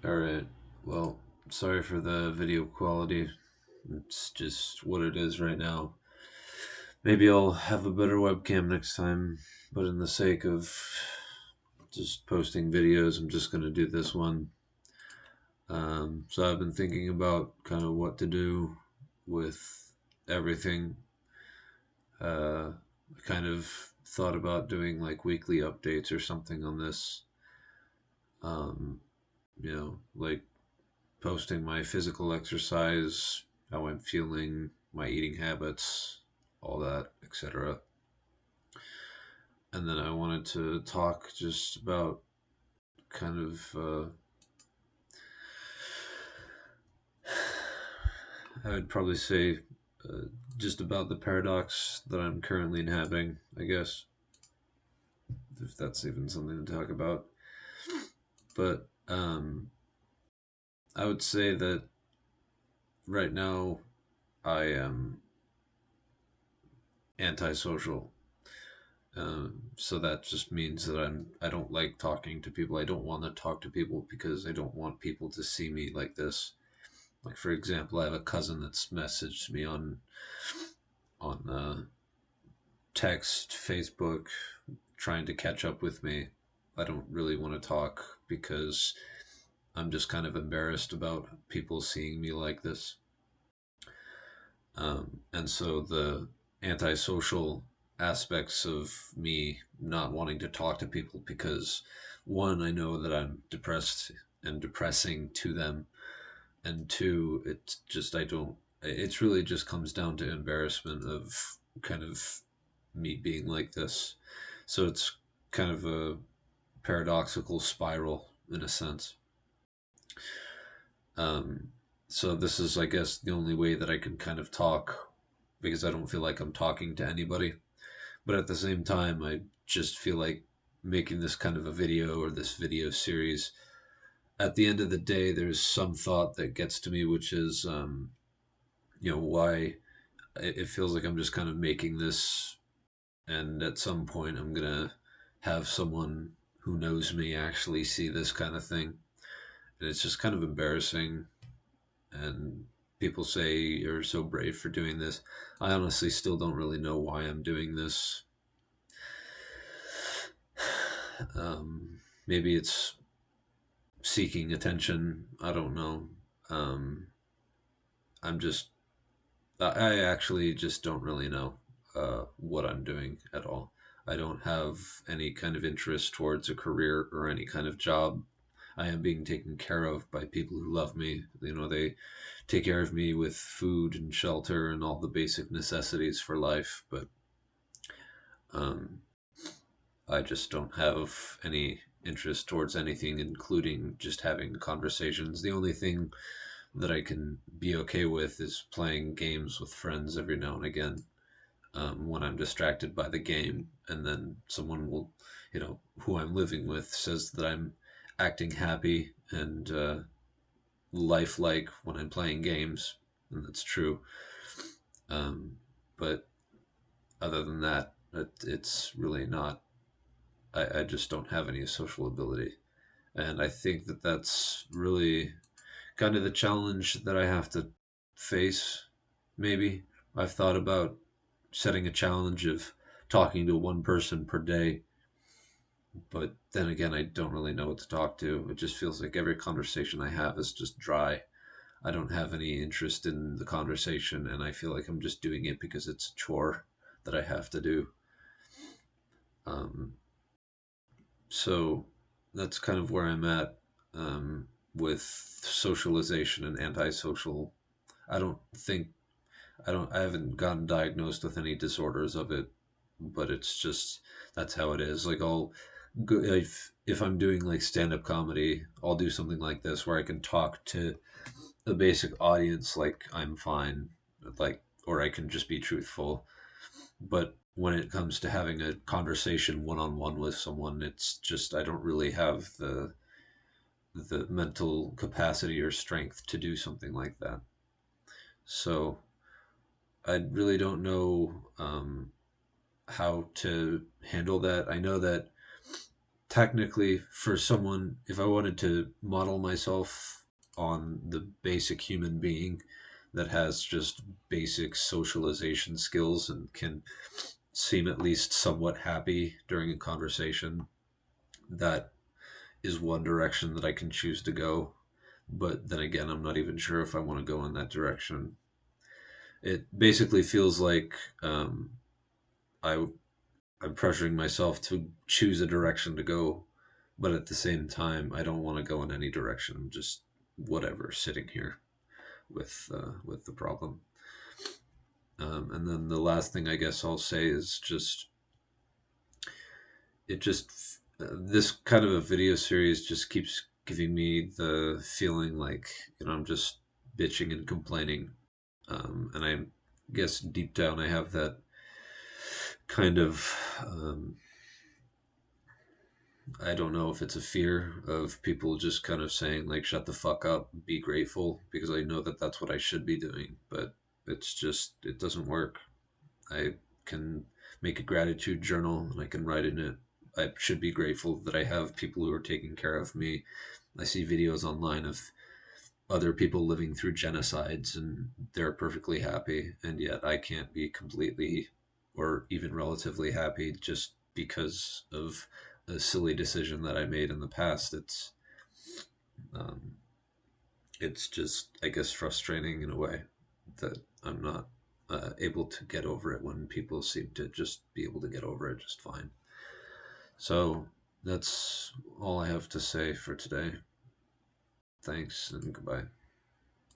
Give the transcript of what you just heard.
Alright, well, sorry for the video quality. It's just what it is right now. Maybe I'll have a better webcam next time, but in the sake of just posting videos, I'm just gonna do this one. So I've been thinking about kind of what to do with everything. I kind of thought about doing like weekly updates or something on this. Um, like posting my physical exercise, how I'm feeling, my eating habits, all that, etc. And then I wanted to talk just about kind of, I would probably say, uh, just about the paradox that I'm currently inhabiting, I guess, if that's even something to talk about. But I would say that right now I am antisocial. So that just means that I don't like talking to people. I don't want to talk to people because I don't want people to see me like this. Like for example, I have a cousin that's messaged me on text, Facebook, trying to catch up with me. I don't really want to talk because I'm just kind of embarrassed about people seeing me like this. And so the antisocial aspects of me not wanting to talk to people because one, I know that I'm depressed and depressing to them, and two, it's just I don't. It's really just comes down to embarrassment of kind of me being like this. So it's kind of a paradoxical spiral in a sense. Um, so this is, I guess, the only way that I can kind of talk because I don't feel like I'm talking to anybody. But at the same time, I just feel like making this kind of a video or this video series. At the end of the day, there's some thought that gets to me, which is, why it feels like I'm just kind of making this, and at some point, I'm gonna have someone who knows me actually see this kind of thing, and it's just kind of embarrassing. And people say you're so brave for doing this. I honestly still don't really know why I'm doing this. Maybe it's seeking attention. I don't know. Um, I'm just, I actually just don't really know what I'm doing at all. I don't have any kind of interest towards a career or any kind of job. I am being taken care of by people who love me. They take care of me with food and shelter and all the basic necessities for life, but um, I just don't have any interest towards anything, including just having conversations. The only thing that I can be okay with is playing games with friends every now and again, when I'm distracted by the game, and then someone will, who I'm living with says that I'm acting happy and lifelike when I'm playing games, and that's true. Um, but other than that, it's really not. I just don't have any social ability. And I think that that's really kind of the challenge that I have to face, maybe. I've thought about setting a challenge of talking to one person per day, but then again, I don't really know what to talk to. It just feels like every conversation I have is just dry. I don't have any interest in the conversation, and I feel like I'm just doing it because it's a chore that I have to do. Um, so that's kind of where I'm at with socialization and antisocial. I don't think I haven't gotten diagnosed with any disorders of it, but it's just that's how it is. Like I'll go if I'm doing like stand up comedy, I'll do something like this where I can talk to the basic audience like I'm fine, like or I can just be truthful. But when it comes to having a conversation one on one with someone, it's just I don't really have the mental capacity or strength to do something like that. So I really don't know how to handle that. I know that technically, for someone, if I wanted to model myself on the basic human being that has just basic socialization skills and can seem at least somewhat happy during a conversation, that is one direction that I can choose to go. But then again, I'm not even sure if I want to go in that direction. It basically feels like I I'm pressuring myself to choose a direction to go, but at the same time, I don't want to go in any direction. I'm just whatever, sitting here with the problem. And then the last thing I guess I'll say is just it just this kind of a video series just keeps giving me the feeling like I'm just bitching and complaining, and I guess deep down I have that kind of I don't know if it's a fear of people just kind of saying like shut the fuck up, be grateful, because I know that that's what I should be doing, but it's just it doesn't work. I can make a gratitude journal and I can write in it I should be grateful that I have people who are taking care of me. I see videos online of other people living through genocides and they're perfectly happy, and yet I can't be completely or even relatively happy just because of a silly decision that I made in the past. Um, it's just, I guess, frustrating in a way that I'm not able to get over it when people seem to just be able to get over it just fine. So that's all I have to say for today. Thanks and goodbye.